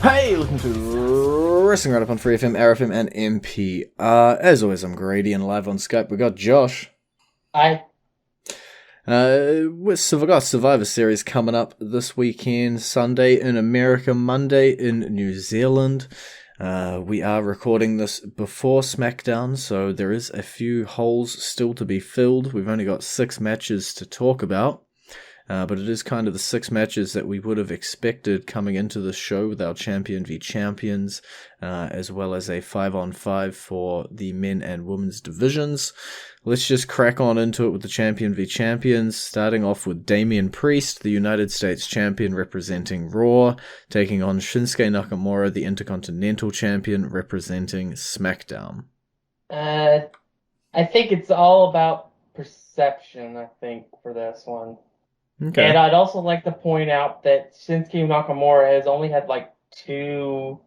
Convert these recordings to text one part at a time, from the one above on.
Hey, listen to Wrestling Roundup on FreeFM, ArrowFM, and NPR. As always, I'm Grady, and live on Skype we got Josh. Hi. We've got Survivor Series coming up this weekend, Sunday in America, Monday in New Zealand. We are recording this before SmackDown, so there is a few holes still to be filled. We've only got 6 matches to talk about. But it is kind of the 6 matches that we would have expected coming into the show with our Champion v Champions, as well as a 5-on-5 for the men and women's divisions. Let's just crack on into it with the Champion v Champions, starting off with Damian Priest, the United States Champion representing Raw, taking on Shinsuke Nakamura, the Intercontinental Champion representing SmackDown. I think it's all about perception, I think, for this one. Okay. And I'd also like to point out that Shinsuke Nakamura has only had like 2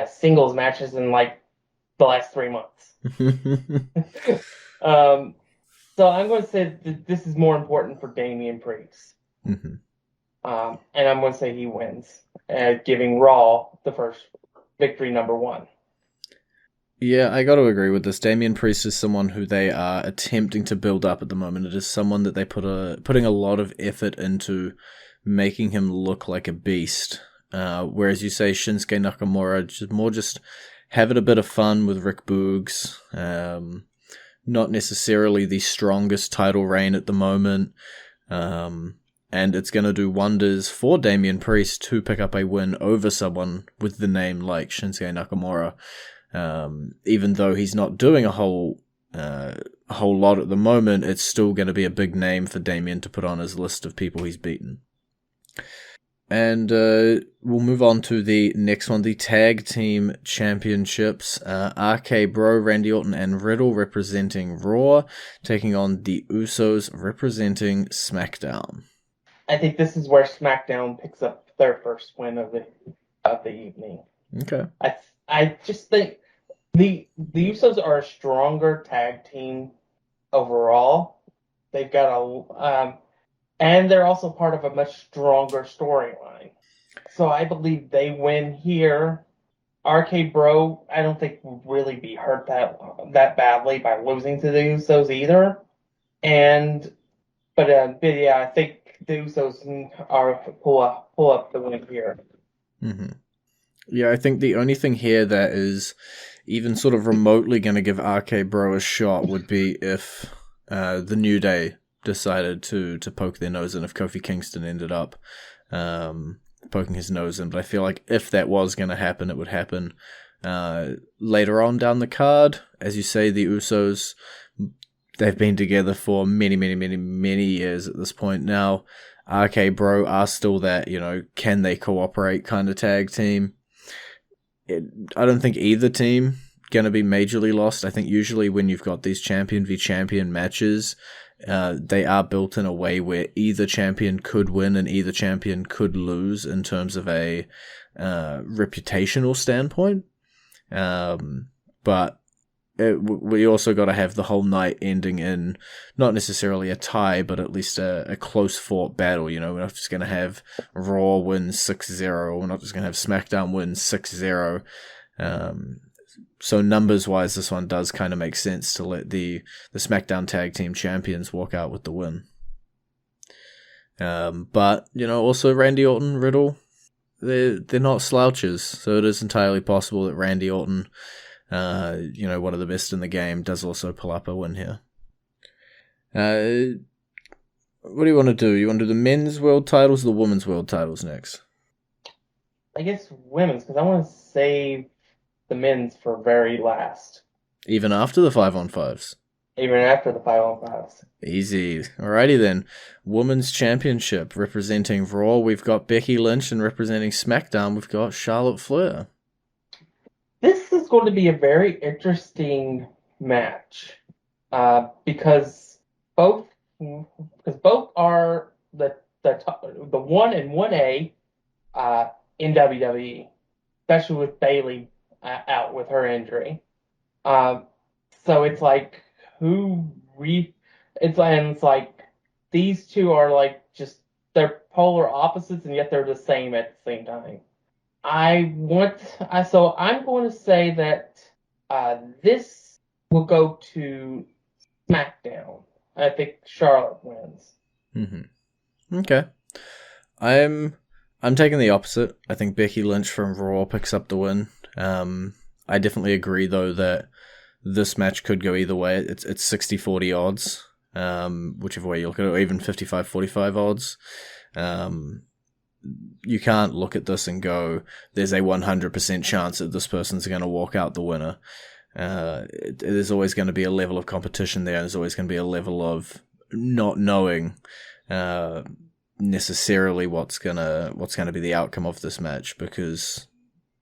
singles matches in like the last 3 months. So I'm going to say that this is more important for Damian Priest. Mm-hmm. And I'm going to say he wins, giving Raw the first victory, number 1. Yeah, I got to agree with this. Damian Priest is someone who they are attempting to build up at the moment. It is someone that they putting a lot of effort into making him look like a beast. Whereas you say Shinsuke Nakamura, just having a bit of fun with Rick Boogs. Not necessarily the strongest title reign at the moment. And it's going to do wonders for Damian Priest to pick up a win over someone with the name like Shinsuke Nakamura. Even though he's not doing a whole lot at the moment, it's still going to be a big name for Damian to put on his list of people he's beaten. And we'll move on to the next one, the Tag Team Championships. RK Bro, Randy Orton, and Riddle representing Raw, taking on the Usos representing SmackDown. I think this is where SmackDown picks up their first win of the evening. Okay. I just think the Usos are a stronger tag team overall. They've got and they're also part of a much stronger storyline. So I believe they win here. RK Bro, I don't think will really be hurt that badly by losing to the Usos either. But yeah, I think the Usos are pull up the win here. Mm-hmm. Yeah, I think the only thing here that is even sort of remotely going to give RK Bro a shot would be if the New Day decided to poke their nose in, if Kofi Kingston ended up poking his nose in. But I feel like if that was going to happen, it would happen later on down the card. As you say, the Usos, they've been together for many, many, many, many years at this point now. RK Bro are still that, can they cooperate kind of tag team. I don't think either team going to be majorly lost. I think usually when you've got these champion v champion matches, they are built in a way where either champion could win and either champion could lose in terms of a reputational standpoint. But we also got to have the whole night ending in not necessarily a tie, but at least a close fought battle. We're not just going to have Raw win 6-0. We're not just going to have SmackDown win 6-0. So numbers wise, this one does kind of make sense to let the SmackDown Tag Team Champions walk out with the win. But also Randy Orton, Riddle, they're not slouches, so it is entirely possible that Randy Orton, one of the best in the game, does also pull up a win here. What do you want to do? You want to do the men's world titles or the women's world titles next? I guess women's, because I want to save the men's for very last. Even after the 5-on-5s? Even after the 5-on-5s. Easy. Alrighty then. Women's Championship representing Raw, we've got Becky Lynch, and representing SmackDown, we've got Charlotte Flair. This is going to be a very interesting match because both are the 1 and 1A in WWE, especially with Bayley out with her injury. So it's like it's like these two are like just they're polar opposites and yet they're the same at the same time. So I'm going to say that this will go to SmackDown. I think Charlotte wins. Okay. I'm taking the opposite. I think Becky Lynch from Raw picks up the win. I definitely agree though that this match could go either way. It's 60-40 odds, whichever way you look at it, or even 55-45 odds. You can't look at this and go, there's a 100% chance that this person's going to walk out the winner. There's always going to be a level of competition there. There's always going to be a level of not knowing necessarily what's gonna be the outcome of this match, because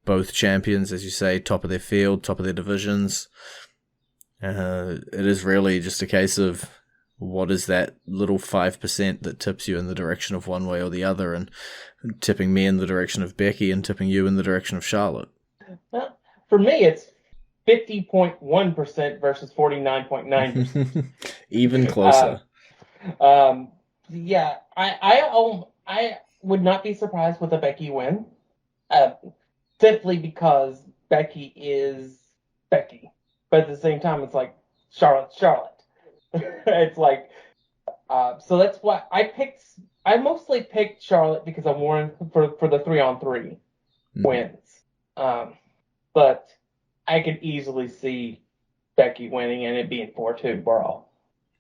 both champions, as you say, top of their field, top of their divisions. It is really just a case of what is that little 5% that tips you in the direction of one way or the other, and tipping me in the direction of Becky and tipping you in the direction of Charlotte. Well, for me, it's 50.1% versus 49.9%. Even closer. Yeah, I would not be surprised with a Becky win, simply because Becky is Becky. But at the same time, it's like Charlotte. It's like, so that's why I mostly picked Charlotte because I'm worried for the 3-on-3 wins. But I could easily see Becky winning and it being 4-2 brawl.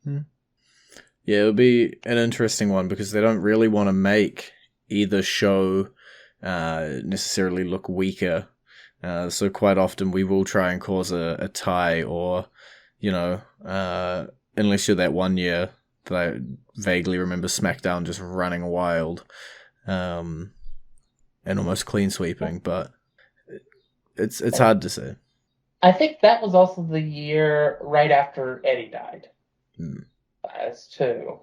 Yeah, it would be an interesting one because they don't really want to make either show necessarily look weaker. So quite often we will try and cause a tie, or, unless you're that one year that I vaguely remember SmackDown just running wild and almost clean sweeping, but it's hard to say. I think that was also the year right after Eddie died. As too,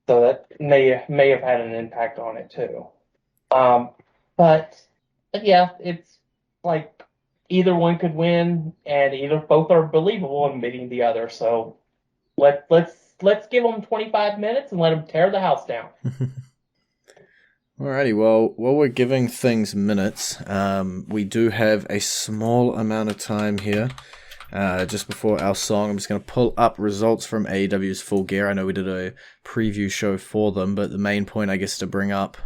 so that may have had an impact on it too. But yeah, it's like either one could win, and both are believable in beating the other. So let's give them 25 minutes and let them tear the house down. Alrighty, well, while we're giving things minutes, we do have a small amount of time here. Just before our song, I'm just going to pull up results from AEW's Full Gear. I know we did a preview show for them, but the main point, I guess, to bring up,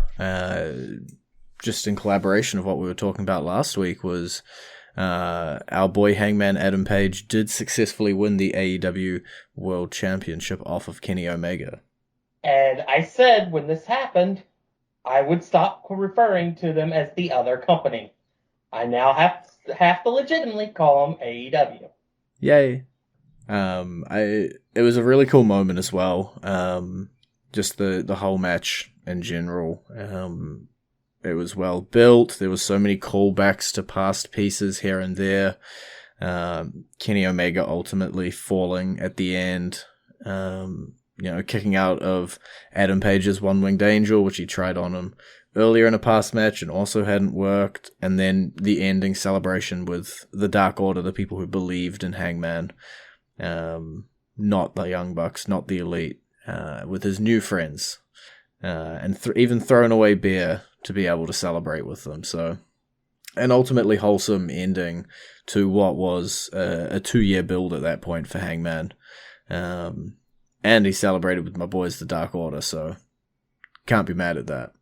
just in collaboration of what we were talking about last week, was our boy Hangman Adam Page did successfully win the AEW World Championship off of Kenny Omega. And I said when this happened, I would stop referring to them as the other company. I now have to legitimately call them AEW. Yay. It was a really cool moment as well. Just the whole match in general. It was well built. There was so many callbacks to past pieces here and there. Kenny Omega ultimately falling at the end. Kicking out of Adam Page's One-Winged Angel, which he tried on him earlier in a past match and also hadn't worked, and then the ending celebration with the Dark Order, the people who believed in Hangman, not the Young Bucks, not the Elite, with his new friends, and even throwing away beer to be able to celebrate with them. So, an ultimately wholesome ending to what was a 2-year build at that point for Hangman, and he celebrated with my boys, the Dark Order, so can't be mad at that.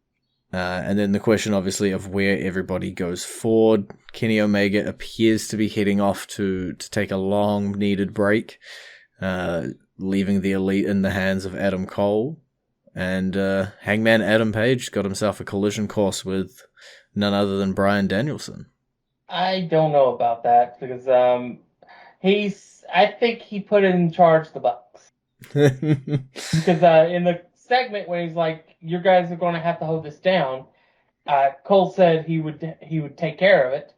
And then the question, obviously, of where everybody goes forward. Kenny Omega appears to be heading off to take a long-needed break, leaving the Elite in the hands of Adam Cole. And Hangman Adam Page got himself a collision course with none other than Bryan Danielson. I don't know about that, because I think he put in charge the Bucks. Because in the segment when he's like, "You guys are going to have to hold this down," Cole said he would take care of it,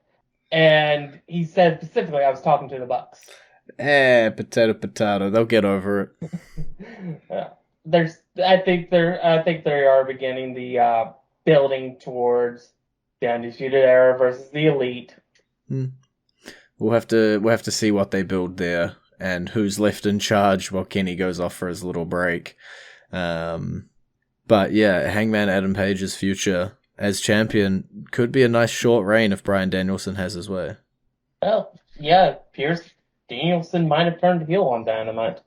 and he said specifically, "I was talking to the Bucks." Potato. They'll get over it. I think they are beginning the building towards the Undisputed Era versus the Elite. We'll have to see what they build there and who's left in charge while Kenny goes off for his little break. But yeah, Hangman Adam Page's future as champion could be a nice short reign if Bryan Danielson has his way. Well, yeah, Pierce Danielson might have turned heel on Dynamite.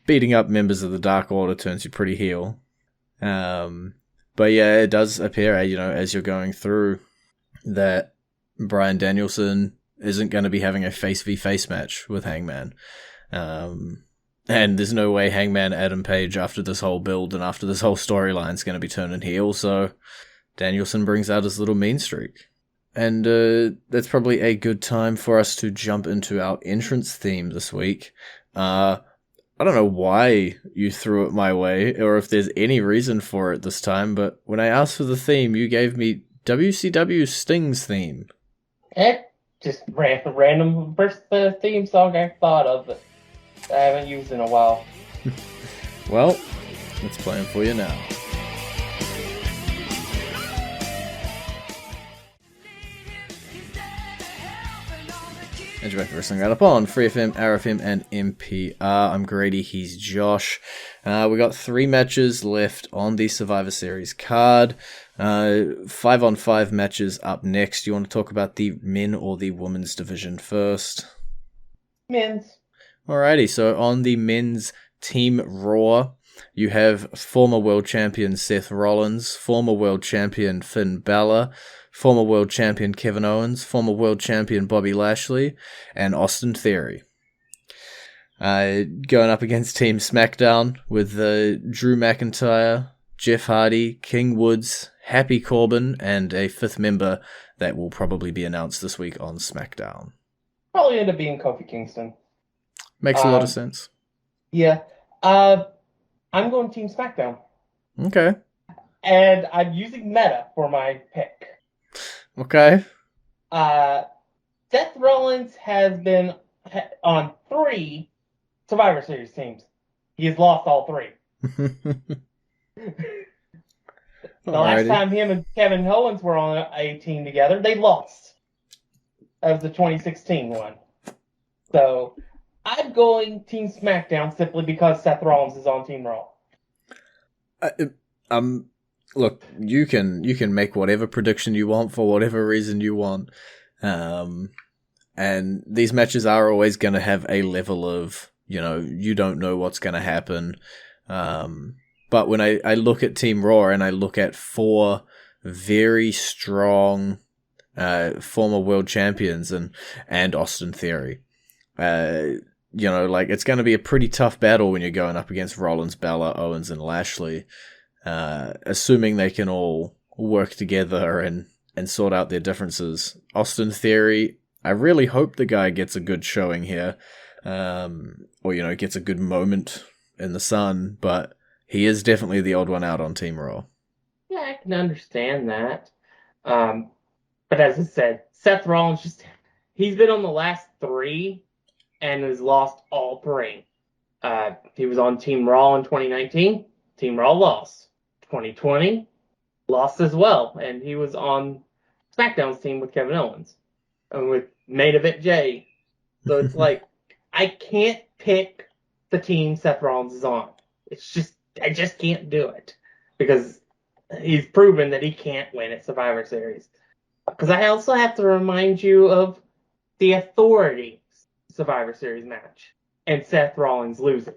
Beating up members of the Dark Order turns you pretty heel. But yeah, it does appear, as you're going through, that Bryan Danielson isn't going to be having a face-v-face match with Hangman. And there's no way Hangman Adam Page, after this whole build and after this whole storyline, is going to be turning heel, so Danielson brings out his little mean streak. And that's probably a good time for us to jump into our entrance theme this week. I don't know why you threw it my way, or if there's any reason for it this time, but when I asked for the theme, you gave me WCW Sting's theme. Just random first theme song I thought of that I haven't used in a while. Well, let's play them for you now. And you're back to Wrestling Roundup on FreeFM, ArrowFM, and MPR. I'm Grady, he's Josh. We got 3 matches left on the Survivor Series card. 5-on-5 matches up next. Do you want to talk about the men or the women's division first? Men's. Alrighty, so on the men's Team Raw, you have former world champion Seth Rollins, former world champion Finn Balor, former world champion Kevin Owens, former world champion Bobby Lashley, and Austin Theory. Going up against Team SmackDown with Drew McIntyre, Jeff Hardy, King Woods, Happy Corbin, and a 5th member that will probably be announced this week on SmackDown. Probably end up being Kofi Kingston. Makes a lot of sense. Yeah. I'm going Team SmackDown. Okay. And I'm using meta for my pick. Okay. Seth Rollins has been on 3 Survivor Series teams. He has lost all 3. The last time him and Kevin Owens were on a team together, they lost. That was the 2016 one. So, I'm going Team SmackDown simply because Seth Rollins is on Team Raw. Look, you can make whatever prediction you want for whatever reason you want. And these matches are always going to have a level of, you don't know what's going to happen. But when I look at Team Raw and I look at 4 very strong former world champions and Austin Theory, it's going to be a pretty tough battle when you're going up against Rollins, Balor, Owens, and Lashley. Assuming they can all work together and sort out their differences. Austin Theory, I really hope the guy gets a good showing here. Or, gets a good moment in the sun, but he is definitely the odd one out on Team Raw. Yeah, I can understand that. But as I said, Seth Rollins, he's been on the last 3 and has lost all 3. He was on Team Raw in 2019. Team Raw lost. 2020, lost as well. And he was on SmackDown's team with Kevin Owens. And with Main Event Jay. So it's like, I can't pick the team Seth Rollins is on. I just can't do it. Because he's proven that he can't win at Survivor Series. Because I also have to remind you of the Authority Survivor Series match. And Seth Rollins losing.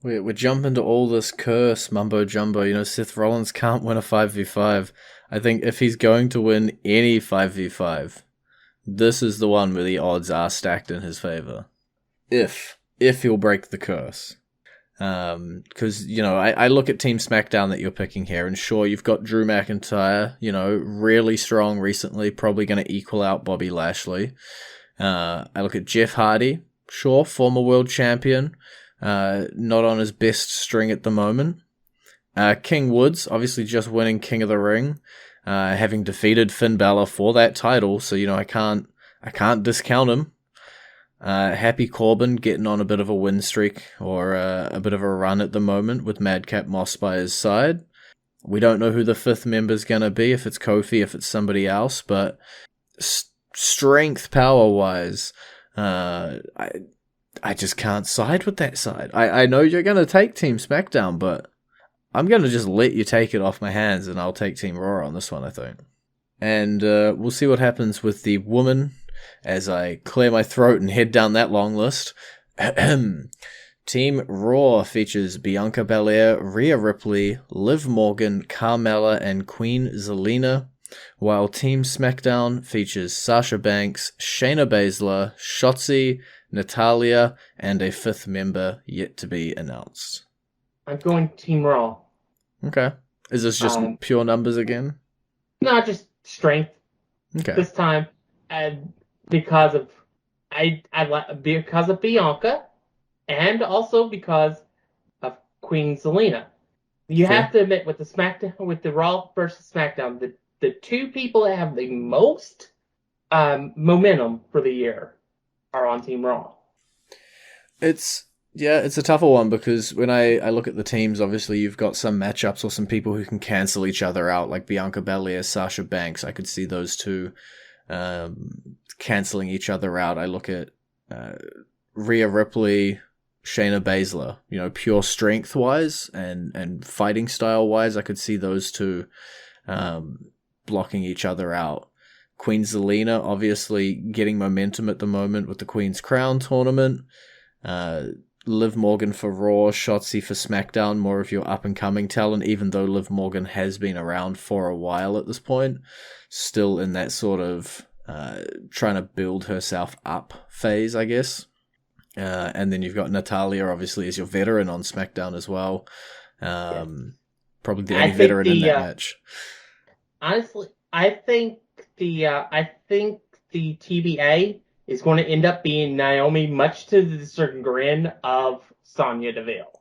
We're jumping to all this curse mumbo jumbo. Seth Rollins can't win a 5v5. I think if he's going to win any 5v5, this is the one where the odds are stacked in his favor. If he'll break the curse. Because, I look at Team SmackDown that you're picking here, and sure, you've got Drew McIntyre, really strong recently, probably going to equal out Bobby Lashley. I look at Jeff Hardy, sure, former world champion. Not on his best string at the moment. King Woods, obviously just winning King of the Ring, having defeated Finn Balor for that title, so I can't discount him. Happy Corbin getting on a bit of a win streak or a bit of a run at the moment with Madcap Moss by his side. We don't know who the 5th member's gonna be, if it's Kofi, if it's somebody else, but strength power wise, I just can't side with that side. I know you're going to take Team SmackDown, but I'm going to just let you take it off my hands, and I'll take Team Raw on this one, I think. And we'll see what happens with the woman as I clear my throat and head down that long list. Team Raw features Bianca Belair, Rhea Ripley, Liv Morgan, Carmella, and Queen Zelina, while Team SmackDown features Sasha Banks, Shayna Baszler, Shotzi, Natalya, and a fifth member yet to be announced. I'm going Team Raw. Okay. Is this just pure numbers again? No, just strength. Okay. This time, and because of Bianca, and also because of Queen Zelina. You have to admit, with the Raw versus SmackDown, the two people that have the most momentum for the year are on Team Raw. It's a tougher one because when I look at the teams, obviously you've got some matchups or some people who can cancel each other out, like Bianca Belair, Sasha Banks. I could see those two canceling each other out. I look at Rhea Ripley, Shayna Baszler, pure strength wise and fighting style wise, I could see those two blocking each other out. Queen Zelina obviously getting momentum at the moment with the Queen's Crown tournament. Liv Morgan for Raw, Shotzi for SmackDown, more of your up-and-coming talent, even though Liv Morgan has been around for a while at this point. Still in that sort of trying to build herself up phase, I guess. And then you've got Natalya, obviously, as your veteran on SmackDown as well. Probably the only veteran in that match. Honestly, I think the TBA is going to end up being Naomi, much to the chagrin of Sonya Deville.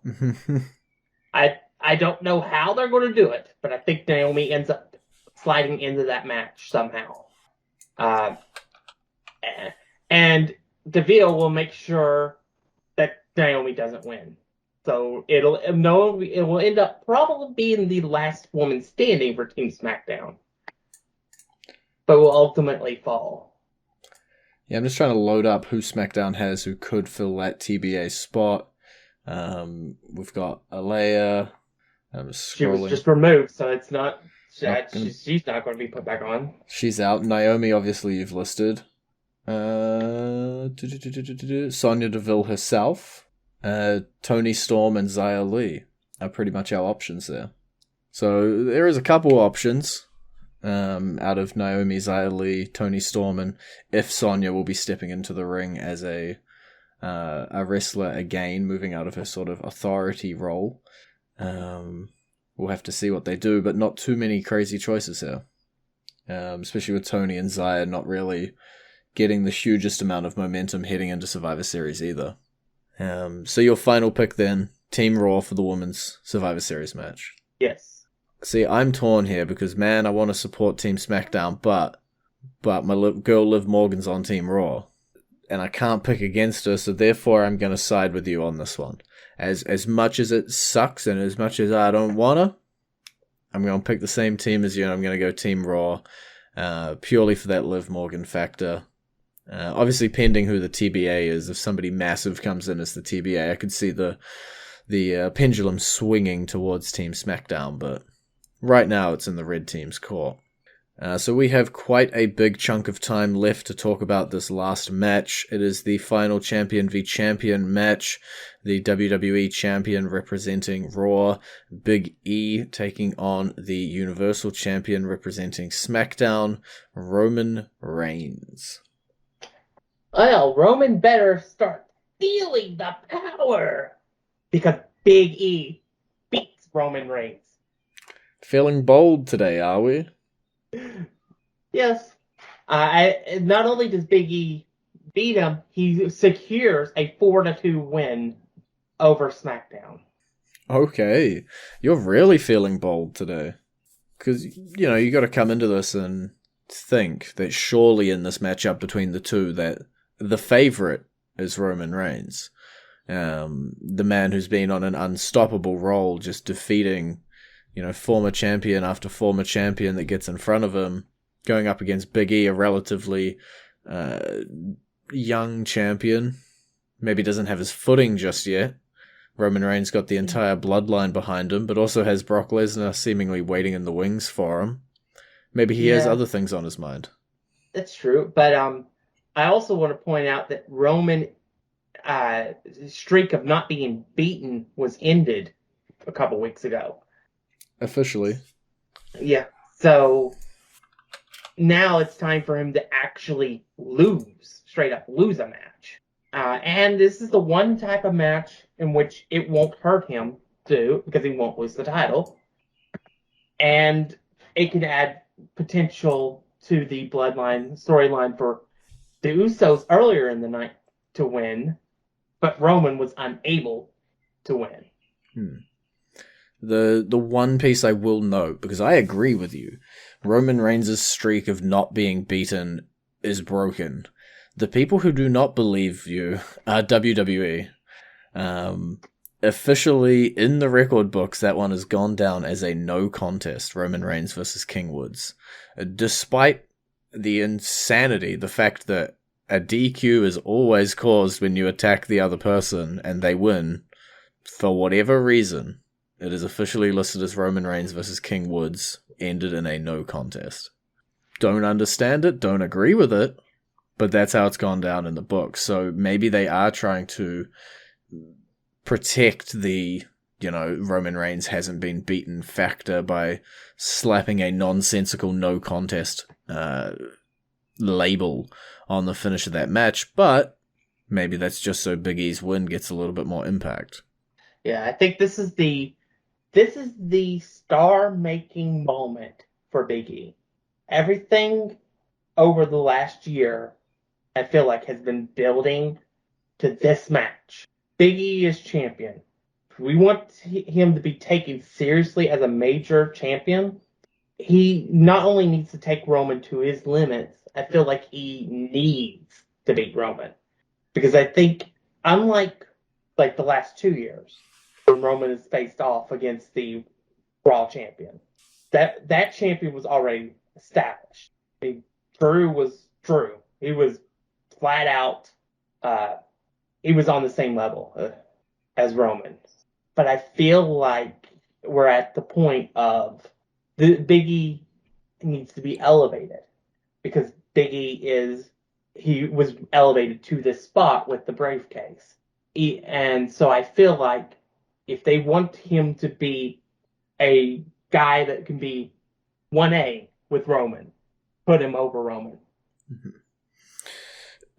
I don't know how they're going to do it, but I think Naomi ends up sliding into that match somehow. And Deville will make sure that Naomi doesn't win. So it will end up probably being the last woman standing for Team SmackDown, but will ultimately fall. Yeah, I'm just trying to load up who SmackDown has who could fill that TBA spot. We've got Alea. I'm just scrolling. She was just removed, so it's not. She's not going to be put back on. She's out. Naomi, obviously, you've listed. Sonya Deville herself. Toni Storm and Xia Li are pretty much our options there. So there is a couple options out of Naomi, Xia Li, Toni Storm, and if Sonya will be stepping into the ring as a wrestler again, moving out of her sort of authority role. We'll have to see what they do, but not too many crazy choices here. Especially with Toni and Xia not really getting the hugest amount of momentum heading into Survivor Series either. So your final pick then, Team Raw for the Women's Survivor Series match. Yes. See, I'm torn here because, man, I want to support Team SmackDown, but my girl Liv Morgan's on Team Raw, and I can't pick against her, so therefore I'm going to side with you on this one. As much as it sucks and as much as I don't want to, I'm going to pick the same team as you, and I'm going to go Team Raw, purely for that Liv Morgan factor. Obviously, pending who the TBA is, if somebody massive comes in as the TBA, I could see the pendulum swinging towards Team SmackDown, but right now it's in the red team's court. So we have quite a big chunk of time left to talk about this last match. It is the final champion v champion match. The WWE champion representing Raw, Big E, taking on the Universal champion representing SmackDown, Roman Reigns. Well, Roman better start feeling the power, because Big E beats Roman Reigns. Feeling bold today, are we? Yes. Not only does Big E beat him, he secures a 4-2 win over SmackDown. Okay. You're really feeling bold today. Because, you got to come into this and think that surely in this matchup between the two that the favorite is Roman Reigns. The man who's been on an unstoppable roll, just defeating former champion after former champion that gets in front of him, going up against Big E, a relatively young champion. Maybe doesn't have his footing just yet, Roman Reigns got the entire bloodline behind him, but also has Brock Lesnar seemingly waiting in the wings for him. Maybe he has Yeah, other things on his mind. that's true. But I also want to point out that Roman streak of not being beaten was ended a couple weeks ago. Officially. Yeah. So now it's time for him to actually straight up lose a match. And this is the one type of match in which it won't hurt him because he won't lose the title. And it can add potential to the bloodline storyline for the Usos earlier in the night to win, but Roman was unable to win. The one piece I will note, because I agree with you, Roman Reigns' streak of not being beaten is broken. The people who do not believe you are WWE. Officially, in the record books, that one has gone down as a no contest, Roman Reigns versus King Woods. Despite the insanity, the fact that a DQ is always caused when you attack the other person and they win, for whatever reason, it is officially listed as Roman Reigns versus King Woods, ended in a no contest. Don't understand it, don't agree with it, but that's how it's gone down in the book. So maybe they are trying to protect the, Roman Reigns hasn't been beaten factor by slapping a nonsensical no contest label on the finish of that match, but maybe that's just so Big E's win gets a little bit more impact. Yeah, I think this is the star-making moment for Big E. Everything over the last year, I feel like, has been building to this match. Big E is champion. If we want him to be taken seriously as a major champion, he not only needs to take Roman to his limits, I feel like he needs to beat Roman. Because I think, unlike the last 2 years, when Roman is faced off against the Raw champion, that champion was already established. I mean, Drew was Drew. He was flat out, he was on the same level as Roman. But I feel like we're at the point of the Big E needs to be elevated because Big E he was elevated to this spot with the briefcase. And so I feel like if they want him to be a guy that can be 1A with Roman, put him over Roman. Mm-hmm.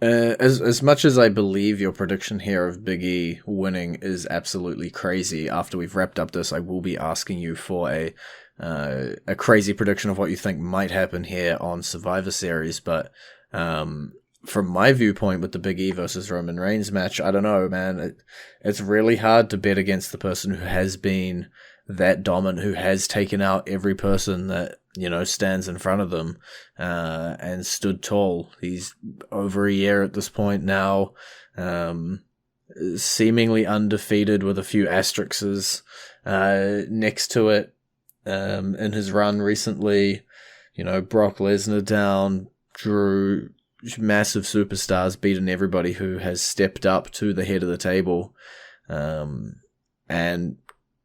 As much as I believe your prediction here of Big E winning is absolutely crazy, after we've wrapped up this, I will be asking you for a crazy prediction of what you think might happen here on Survivor Series. But from my viewpoint with the Big E versus Roman Reigns match, I don't know, man. It's really hard to bet against the person who has been that dominant, who has taken out every person that stands in front of them and stood tall. He's over a year at this point now, seemingly undefeated with a few asterisks next to it in his run recently. Brock Lesnar down, Drew, massive superstars beating everybody who has stepped up to the head of the table, and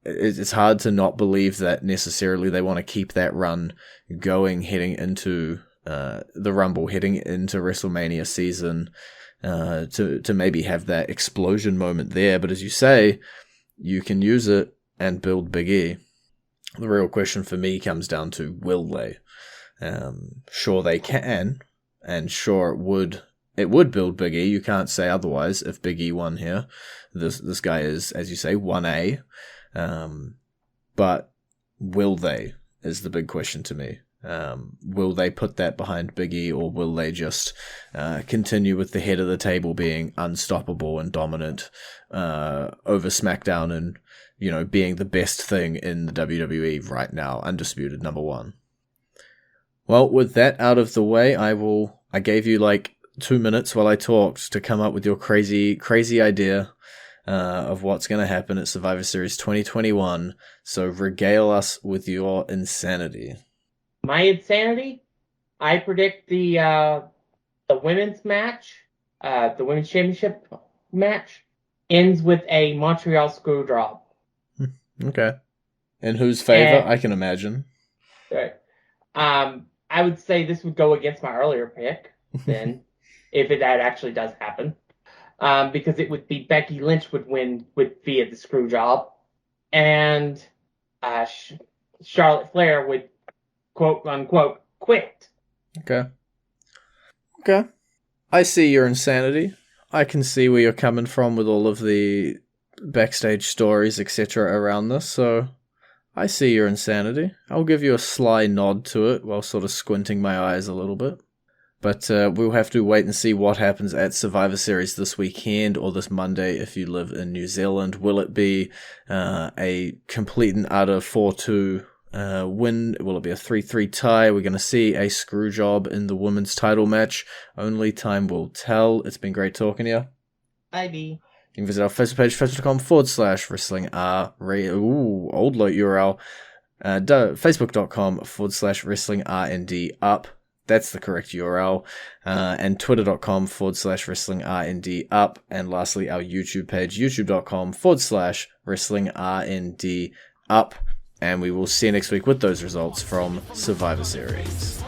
it's hard to not believe that necessarily they want to keep that run going heading into the Rumble, heading into WrestleMania season, to maybe have that explosion moment there. But as you say, you can use it and build Big E. The real question for me comes down to, will they? Sure they can, and sure it would build Big E. You can't say otherwise if Big E won here. This guy is, as you say, 1A. But will they is the big question to me. Will they put that behind Big E, or will they just continue with the head of the table being unstoppable and dominant over SmackDown and being the best thing in the WWE right now, undisputed number one? Well, with that out of the way, I gave you like 2 minutes while I talked to come up with your crazy idea of what's going to happen at Survivor Series 2021. So regale us with your insanity. My insanity? I predict the women's match, the women's championship match, ends with a Montreal screw drop. Okay. In whose favor? And I can imagine. I would say this would go against my earlier pick then, if that actually does happen. Because it would be Becky Lynch would win via the screw job, and Charlotte Flair would quote unquote quit. Okay. Okay. I see your insanity. I can see where you're coming from with all of the backstage stories, etc. around this, so I see your insanity. I'll give you a sly nod to it while sort of squinting my eyes a little bit. But we'll have to wait and see what happens at Survivor Series this weekend or this Monday if you live in New Zealand. Will it be a complete and utter 4-2 win? Will it be a 3-3 tie? We're going to see a screw job in the women's title match. Only time will tell. It's been great talking to you. IB. You can visit our Facebook page, facebook.com/wrestling old load URL, facebook.com/wrestling RND up. That's the correct URL. And twitter.com/wrestling RND up. And lastly, our YouTube page, youtube.com/wrestling RND up. And we will see you next week with those results from Survivor Series.